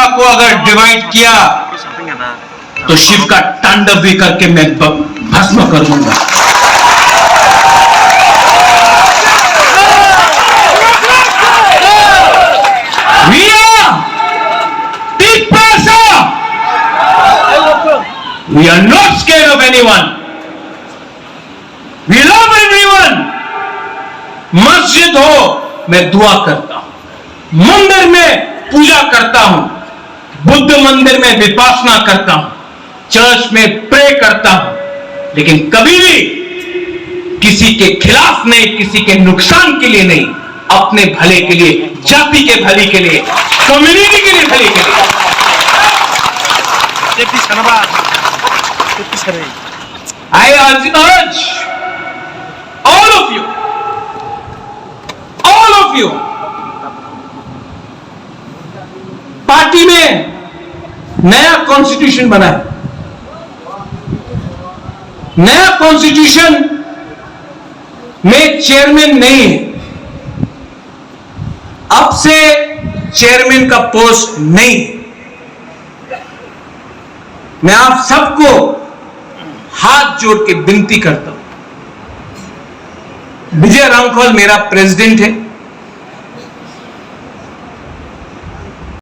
गंगा को अगर डिवाइड किया तो शिव का तांडव भी करके मैं भस्म कर दूंगा। We are not scared of anyone. We love everyone. मस्जिद हो मैं दुआ करता हूं, मंदिर में पूजा करता हूं, बुद्ध मंदिर में विपासना करता हूं, चर्च में प्रे करता हूं, लेकिन कभी भी किसी के खिलाफ नहीं, किसी के नुकसान के लिए नहीं, अपने भले के लिए, जाति के भले के लिए, कम्युनिटी के लिए भले के लिए। I urge all of you, party में नया कॉन्स्टिट्यूशन बना है। नया कॉन्स्टिट्यूशन में चेयरमैन नहीं है, अब से चेयरमैन का पोस्ट नहीं। मैं आप सबको हाथ जोड़ के विनती करता हूं, विजय रामखोल मेरा प्रेसिडेंट है,